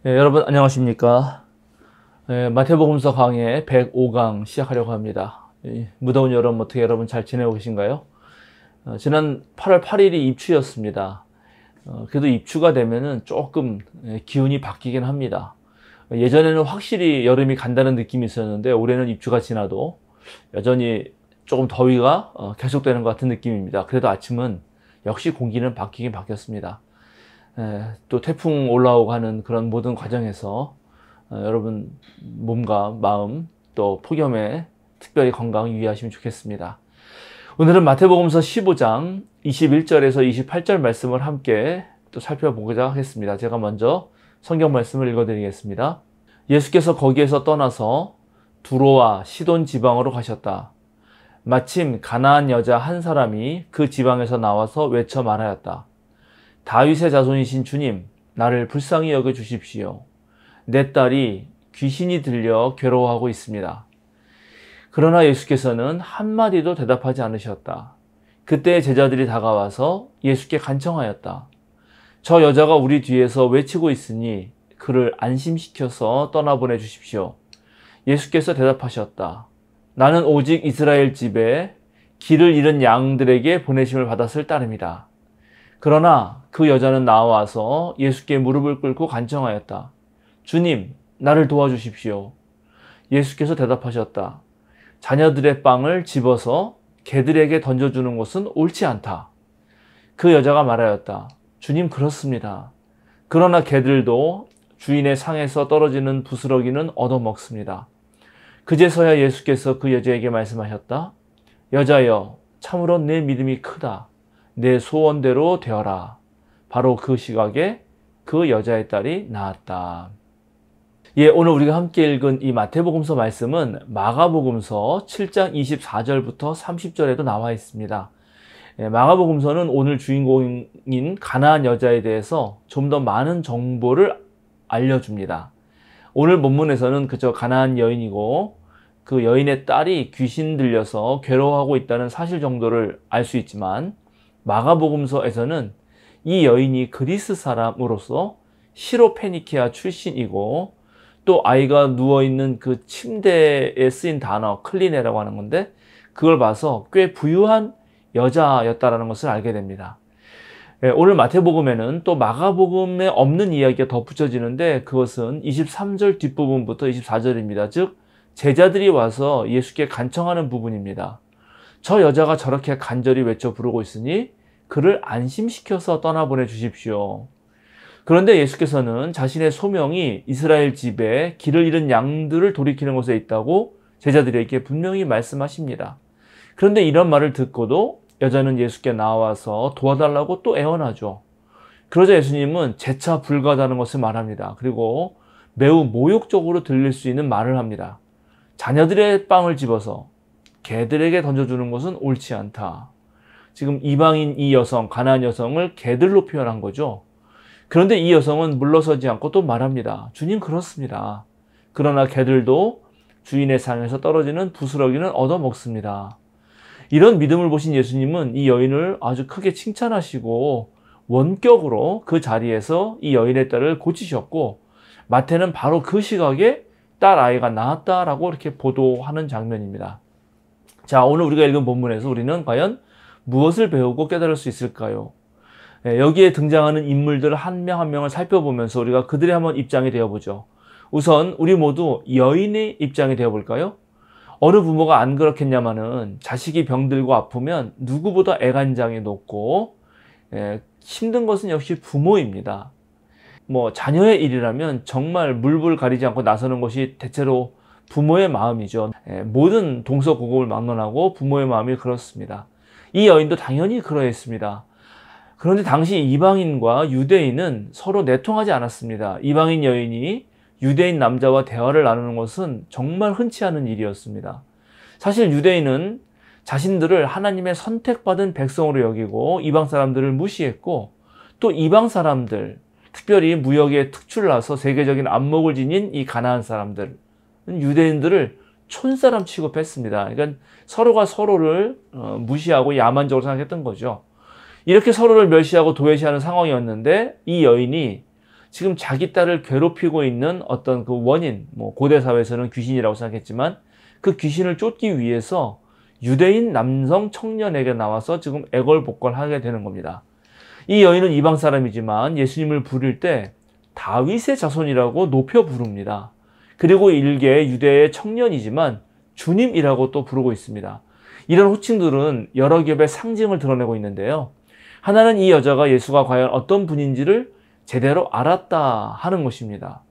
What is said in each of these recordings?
여러분 안녕하십니까? 마태복음서 강의 105강 시작하려고 합니다. 무더운 여름 어떻게 여러분 잘 지내고 계신가요? 지난 8월 8일이 입추였습니다. 그래도 입추가 되면은 조금 기온이 바뀌긴 합니다. 예전에는 확실히 여름이 간다는 느낌이 있었는데 올해는 입추가 지나도 여전히 조금 더위가 계속되는 것 같은 느낌입니다. 그래도 아침은 역시 공기는 바뀌긴 바뀌었습니다. 또 태풍 올라오고 하는 그런 모든 과정에서 여러분 몸과 마음 또 폭염에 특별히 건강 유의하시면 좋겠습니다. 오늘은 마태복음서 15장 21절에서 28절 말씀을 함께 또 살펴보고자 하겠습니다. 제가 먼저 성경 말씀을 읽어드리겠습니다. 예수께서 거기에서 떠나서 두로와 시돈 지방으로 가셨다. 마침 가나안 여자 한 사람이 그 지방에서 나와서 외쳐 말하였다. 다윗의 자손이신 주님, 나를 불쌍히 여겨 주십시오. 내 딸이 귀신이 들려 괴로워하고 있습니다. 그러나 예수께서는 한마디도 대답하지 않으셨다. 그때 제자들이 다가와서 예수께 간청하였다. 저 여자가 우리 뒤에서 외치고 있으니 그를 안심시켜서 떠나보내 주십시오. 예수께서 대답하셨다. 나는 오직 이스라엘 집에 길을 잃은 양들에게 보내심을 받았을 따름이다. 그러나 그 여자는 나와서 예수께 무릎을 꿇고 간청하였다. 주님, 나를 도와주십시오. 예수께서 대답하셨다. 자녀들의 빵을 집어서 개들에게 던져주는 것은 옳지 않다. 그 여자가 말하였다. 주님, 그렇습니다. 그러나 개들도 주인의 상에서 떨어지는 부스러기는 얻어먹습니다. 그제서야 예수께서 그 여자에게 말씀하셨다. 여자여, 참으로 내 믿음이 크다. 내 소원대로 되어라. 바로 그 시각에 그 여자의 딸이 나았다. 오늘 우리가 함께 읽은 이 마태복음서 말씀은 마가복음서 7장 24절부터 30절에도 나와 있습니다. 마가복음서는 오늘 주인공인 가나안 여자에 대해서 좀 더 많은 정보를 알려줍니다. 오늘 본문에서는 그저 가나안 여인이고 그 여인의 딸이 귀신 들려서 괴로워하고 있다는 사실 정도를 알 수 있지만 마가복음서에서는 이 여인이 그리스 사람으로서 시로페니키아 출신이고 또 아이가 누워있는 그 침대에 쓰인 단어 클리네라고 하는 건데 그걸 봐서 꽤 부유한 여자였다라는 것을 알게 됩니다. 오늘 마태복음에는 또 마가복음에 없는 이야기가 덧붙여지는데 그것은 23절 뒷부분부터 24절입니다. 즉 제자들이 와서 예수께 간청하는 부분입니다. 저 여자가 저렇게 간절히 외쳐 부르고 있으니 그를 안심시켜서 떠나보내 주십시오. 그런데 예수께서는 자신의 소명이 이스라엘 집에 길을 잃은 양들을 돌이키는 곳에 있다고 제자들에게 분명히 말씀하십니다. 그런데 이런 말을 듣고도 여자는 예수께 나와서 도와달라고 또 애원하죠. 그러자 예수님은 재차 불가하다는 것을 말합니다. 그리고 매우 모욕적으로 들릴 수 있는 말을 합니다. 자녀들의 빵을 집어서 개들에게 던져주는 것은 옳지 않다. 지금 이방인 이 여성, 가나안 여성을 개들로 표현한 거죠. 그런데 이 여성은 물러서지 않고 또 말합니다. 주님, 그렇습니다. 그러나 개들도 주인의 상에서 떨어지는 부스러기는 얻어먹습니다. 이런 믿음을 보신 예수님은 이 여인을 아주 크게 칭찬하시고 원격으로 그 자리에서 이 여인의 딸을 고치셨고 마태는 바로 그 시각에 딸 아이가 낳았다라고 이렇게 보도하는 장면입니다. 자, 오늘 우리가 읽은 본문에서 우리는 과연 무엇을 배우고 깨달을 수 있을까요? 여기에 등장하는 인물들 한 명 한 명을 살펴보면서 우리가 그들의 한번 입장이 되어보죠. 우선 우리 모두 여인의 입장이 되어볼까요? 어느 부모가 안 그렇겠냐마는 자식이 병들고 아프면 누구보다 애간장이 높고 힘든 것은 역시 부모입니다. 자녀의 일이라면 정말 물불 가리지 않고 나서는 것이 대체로 부모의 마음이죠. 모든 동서고금을 막론하고 부모의 마음이 그렇습니다. 이 여인도 당연히 그러했습니다. 그런데 당시 이방인과 유대인은 서로 내통하지 않았습니다. 이방인 여인이 유대인 남자와 대화를 나누는 것은 정말 흔치 않은 일이었습니다. 사실 유대인은 자신들을 하나님의 선택받은 백성으로 여기고 이방 사람들을 무시했고 또 이방 사람들, 특별히 무역에 특출나서 세계적인 안목을 지닌 이 가나안 사람들, 유대인들을 촌사람 취급했습니다. 그러니까 서로가 서로를 무시하고 야만적으로 생각했던 거죠. 이렇게 서로를 멸시하고 도외시하는 상황이었는데 이 여인이 지금 자기 딸을 괴롭히고 있는 어떤 그 원인, 뭐 고대 사회에서는 귀신이라고 생각했지만 그 귀신을 쫓기 위해서 유대인 남성 청년에게 나와서 지금 애걸복걸하게 되는 겁니다. 이 여인은 이방 사람이지만 예수님을 부를 때 다윗의 자손이라고 높여 부릅니다. 그리고 일개 유대의 청년이지만 주님이라고 또 부르고 있습니다. 이런 호칭들은 여러 겹의 상징을 드러내고 있는데요. 하나는 이 여자가 예수가 과연 어떤 분인지를 제대로 알았다 하는 것입니다.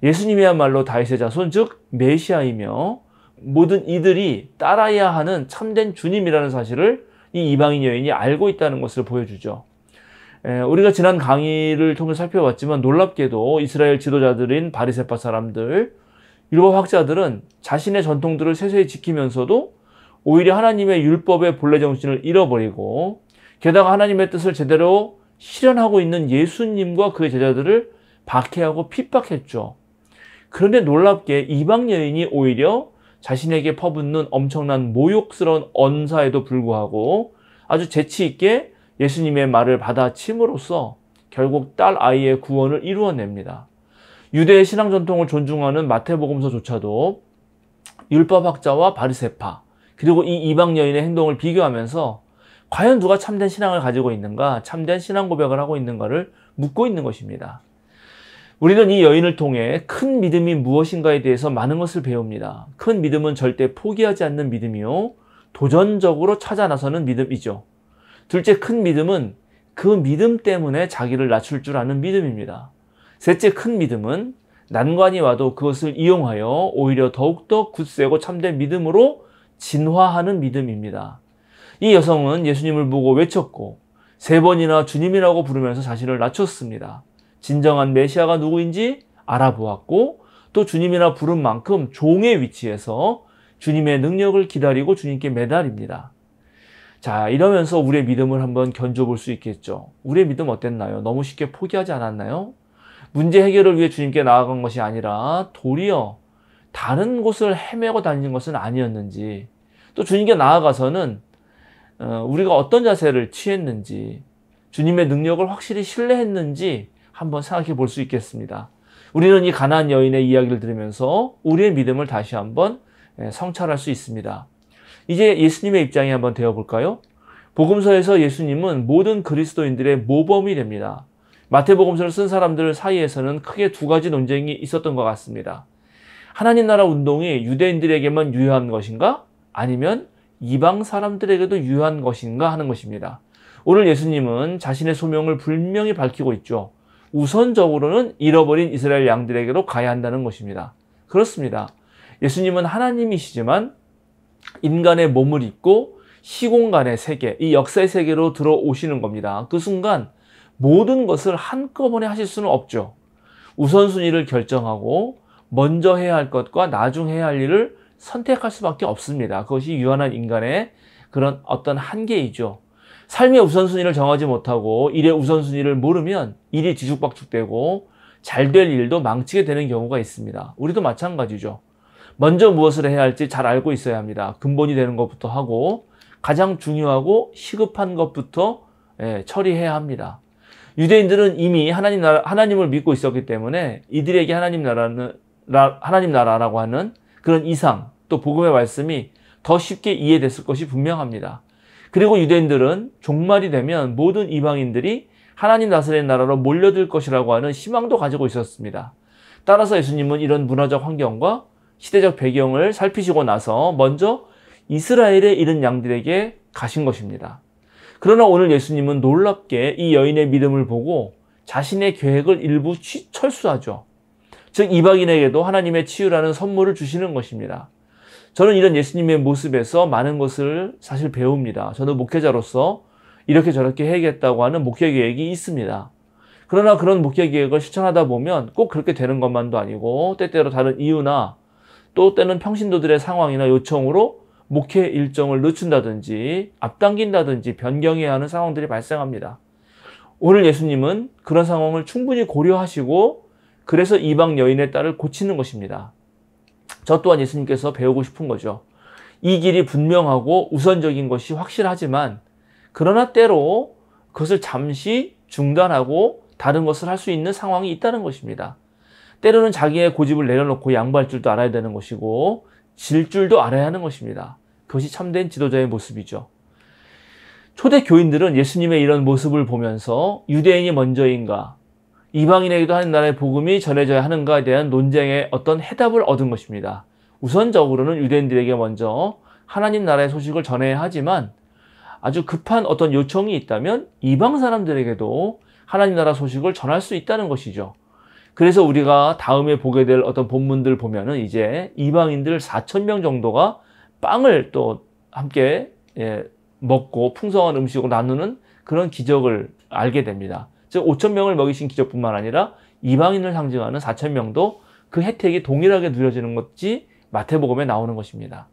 예수님이야말로 다윗의 자손, 즉 메시아이며 모든 이들이 따라야 하는 참된 주님이라는 사실을 이 이방인 여인이 알고 있다는 것을 보여주죠. 우리가 지난 강의를 통해 살펴봤지만 놀랍게도 이스라엘 지도자들인 바리새파 사람들, 율법학자들은 자신의 전통들을 세세히 지키면서도 오히려 하나님의 율법의 본래 정신을 잃어버리고 게다가 하나님의 뜻을 제대로 실현하고 있는 예수님과 그의 제자들을 박해하고 핍박했죠. 그런데 놀랍게 이방 여인이 오히려 자신에게 퍼붓는 엄청난 모욕스러운 언사에도 불구하고 아주 재치 있게 예수님의 말을 받아침으로써 결국 딸 아이의 구원을 이루어냅니다. 유대의 신앙 전통을 존중하는 마태복음서조차도 율법학자와 바리새파 그리고 이 이방 여인의 행동을 비교하면서 과연 누가 참된 신앙을 가지고 있는가, 참된 신앙 고백을 하고 있는가를 묻고 있는 것입니다. 우리는 이 여인을 통해 큰 믿음이 무엇인가에 대해서 많은 것을 배웁니다. 큰 믿음은 절대 포기하지 않는 믿음이요, 도전적으로 찾아 나서는 믿음이죠. 둘째, 큰 믿음은 그 믿음 때문에 자기를 낮출 줄 아는 믿음입니다. 셋째, 큰 믿음은 난관이 와도 그것을 이용하여 오히려 더욱더 굳세고 참된 믿음으로 진화하는 믿음입니다. 이 여성은 예수님을 보고 외쳤고 3번이나 주님이라고 부르면서 자신을 낮췄습니다. 진정한 메시아가 누구인지 알아보았고 또 주님이나 부른 만큼 종의 위치에서 주님의 능력을 기다리고 주님께 매달립니다. 자, 이러면서 우리의 믿음을 한번 견줘볼 수 있겠죠. 우리의 믿음 어땠나요? 너무 쉽게 포기하지 않았나요? 문제 해결을 위해 주님께 나아간 것이 아니라 도리어 다른 곳을 헤매고 다니는 것은 아니었는지, 또 주님께 나아가서는 우리가 어떤 자세를 취했는지, 주님의 능력을 확실히 신뢰했는지 한번 생각해 볼 수 있겠습니다. 우리는 이 가나안 여인의 이야기를 들으면서 우리의 믿음을 다시 한번 성찰할 수 있습니다. 이제 예수님의 입장에 한번 되어볼까요? 복음서에서 예수님은 모든 그리스도인들의 모범이 됩니다. 마태복음서를 쓴 사람들 사이에서는 크게 2가지 논쟁이 있었던 것 같습니다. 하나님 나라 운동이 유대인들에게만 유효한 것인가? 아니면 이방 사람들에게도 유효한 것인가 하는 것입니다. 오늘 예수님은 자신의 소명을 분명히 밝히고 있죠. 우선적으로는 잃어버린 이스라엘 양들에게로 가야 한다는 것입니다. 그렇습니다. 예수님은 하나님이시지만 인간의 몸을 입고 시공간의 세계, 이 역사의 세계로 들어오시는 겁니다. 그 순간 모든 것을 한꺼번에 하실 수는 없죠. 우선순위를 결정하고 먼저 해야 할 것과 나중 해야 할 일을 선택할 수밖에 없습니다. 그것이 유한한 인간의 그런 어떤 한계이죠. 삶의 우선순위를 정하지 못하고 일의 우선순위를 모르면 일이 뒤죽박죽되고 잘될 일도 망치게 되는 경우가 있습니다. 우리도 마찬가지죠. 먼저 무엇을 해야 할지 잘 알고 있어야 합니다. 근본이 되는 것부터 하고 가장 중요하고 시급한 것부터 처리해야 합니다. 유대인들은 이미 하나님을 믿고 있었기 때문에 이들에게 하나님 나라라고 하는 그런 이상, 또 복음의 말씀이 더 쉽게 이해됐을 것이 분명합니다. 그리고 유대인들은 종말이 되면 모든 이방인들이 하나님 다스리는 나라로 몰려들 것이라고 하는 희망도 가지고 있었습니다. 따라서 예수님은 이런 문화적 환경과 시대적 배경을 살피시고 나서 먼저 이스라엘에 이른 양들에게 가신 것입니다. 그러나 오늘 예수님은 놀랍게 이 여인의 믿음을 보고 자신의 계획을 일부 철수하죠. 즉 이방인에게도 하나님의 치유라는 선물을 주시는 것입니다. 저는 이런 예수님의 모습에서 많은 것을 사실 배웁니다. 저는 목회자로서 이렇게 저렇게 해야겠다고 하는 목회 계획이 있습니다. 그러나 그런 목회 계획을 실천하다 보면 꼭 그렇게 되는 것만도 아니고 때때로 다른 이유나 또 때는 평신도들의 상황이나 요청으로 목회 일정을 늦춘다든지 앞당긴다든지 변경해야 하는 상황들이 발생합니다. 오늘 예수님은 그런 상황을 충분히 고려하시고 그래서 이방 여인의 딸을 고치는 것입니다. 저 또한 예수님께서 배우고 싶은 거죠. 이 길이 분명하고 우선적인 것이 확실하지만 그러나 때로 그것을 잠시 중단하고 다른 것을 할 수 있는 상황이 있다는 것입니다. 때로는 자기의 고집을 내려놓고 양보할 줄도 알아야 되는 것이고 질 줄도 알아야 하는 것입니다. 그것이 참된 지도자의 모습이죠. 초대 교인들은 예수님의 이런 모습을 보면서 유대인이 먼저인가, 이방인에게도 하나님의 복음이 전해져야 하는가에 대한 논쟁의 어떤 해답을 얻은 것입니다. 우선적으로는 유대인들에게 먼저 하나님 나라의 소식을 전해야 하지만 아주 급한 어떤 요청이 있다면 이방 사람들에게도 하나님 나라 소식을 전할 수 있다는 것이죠. 그래서 우리가 다음에 보게 될 어떤 본문들 보면은 이제 이방인들 4,000명 정도가 빵을 또 함께 먹고 풍성한 음식으로 나누는 그런 기적을 알게 됩니다. 즉 5,000명을 먹이신 기적뿐만 아니라 이방인을 상징하는 4,000명도 그 혜택이 동일하게 누려지는 것이 마태복음에 나오는 것입니다.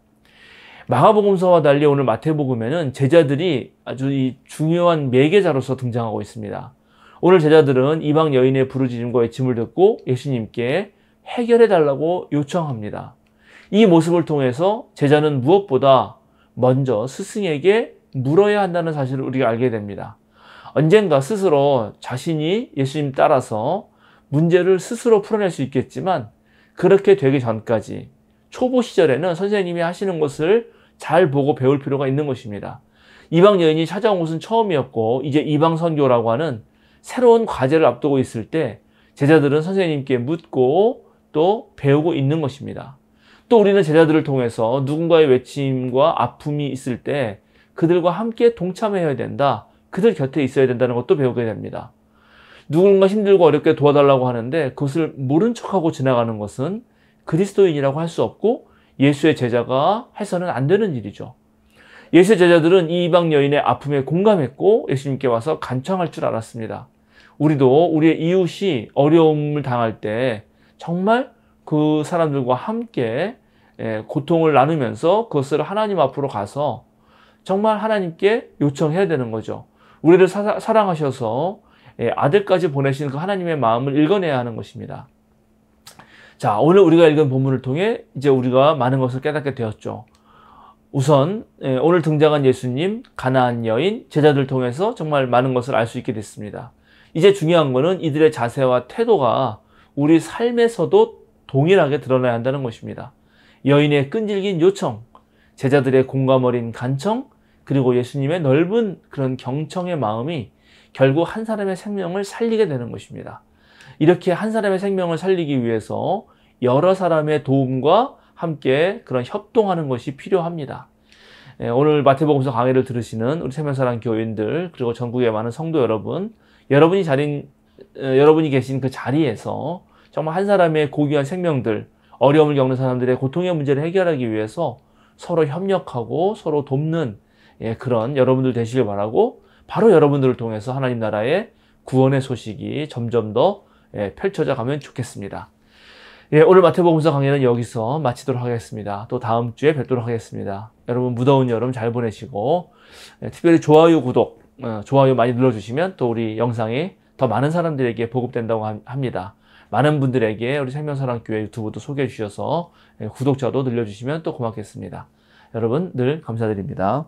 마가복음서와 달리 오늘 마태복음에는 제자들이 아주 이 중요한 매개자로서 등장하고 있습니다. 오늘 제자들은 이방 여인의 부르짖음과 외침을 듣고 예수님께 해결해 달라고 요청합니다. 이 모습을 통해서 제자는 무엇보다 먼저 스승에게 물어야 한다는 사실을 우리가 알게 됩니다. 언젠가 스스로 자신이 예수님 따라서 문제를 스스로 풀어낼 수 있겠지만 그렇게 되기 전까지 초보 시절에는 선생님이 하시는 것을 잘 보고 배울 필요가 있는 것입니다. 이방 여인이 찾아온 것은 처음이었고 이제 이방 선교라고 하는 새로운 과제를 앞두고 있을 때 제자들은 선생님께 묻고 또 배우고 있는 것입니다. 또 우리는 제자들을 통해서 누군가의 외침과 아픔이 있을 때 그들과 함께 동참해야 된다. 그들 곁에 있어야 된다는 것도 배우게 됩니다. 누군가 힘들고 어렵게 도와달라고 하는데 그것을 모른 척하고 지나가는 것은 그리스도인이라고 할 수 없고 예수의 제자가 해서는 안 되는 일이죠. 예수의 제자들은 이 이방 여인의 아픔에 공감했고 예수님께 와서 간청할 줄 알았습니다. 우리도 우리의 이웃이 어려움을 당할 때 정말 그 사람들과 함께 고통을 나누면서 그것을 하나님 앞으로 가서 정말 하나님께 요청해야 되는 거죠. 우리를 사랑하셔서 아들까지 보내신 그 하나님의 마음을 읽어내야 하는 것입니다. 자, 오늘 우리가 읽은 본문을 통해 이제 우리가 많은 것을 깨닫게 되었죠. 우선 오늘 등장한 예수님, 가나안 여인, 제자들 통해서 정말 많은 것을 알 수 있게 됐습니다. 이제 중요한 거는 이들의 자세와 태도가 우리 삶에서도 동일하게 드러나야 한다는 것입니다. 여인의 끈질긴 요청, 제자들의 공감 어린 간청, 그리고 예수님의 넓은 그런 경청의 마음이 결국 한 사람의 생명을 살리게 되는 것입니다. 이렇게 한 사람의 생명을 살리기 위해서 여러 사람의 도움과 함께 그런 협동하는 것이 필요합니다. 오늘 마태복음서 강의를 들으시는 우리 세면사랑 교인들 그리고 전국의 많은 성도 여러분, 여러분이 계신 그 자리에서 정말 한 사람의 고귀한 생명들, 어려움을 겪는 사람들의 고통의 문제를 해결하기 위해서 서로 협력하고 서로 돕는 그런 여러분들 되시길 바라고 바로 여러분들을 통해서 하나님 나라의 구원의 소식이 점점 더 펼쳐져 가면 좋겠습니다. 오늘 마태복음서 강의는 여기서 마치도록 하겠습니다. 또 다음 주에 뵙도록 하겠습니다. 여러분 무더운 여름 잘 보내시고 특별히 좋아요, 구독, 좋아요 많이 눌러주시면 또 우리 영상이 더 많은 사람들에게 보급된다고 합니다. 많은 분들에게 우리 생명사랑교회 유튜브도 소개해 주셔서 구독자도 늘려주시면 또 고맙겠습니다. 여러분 늘 감사드립니다.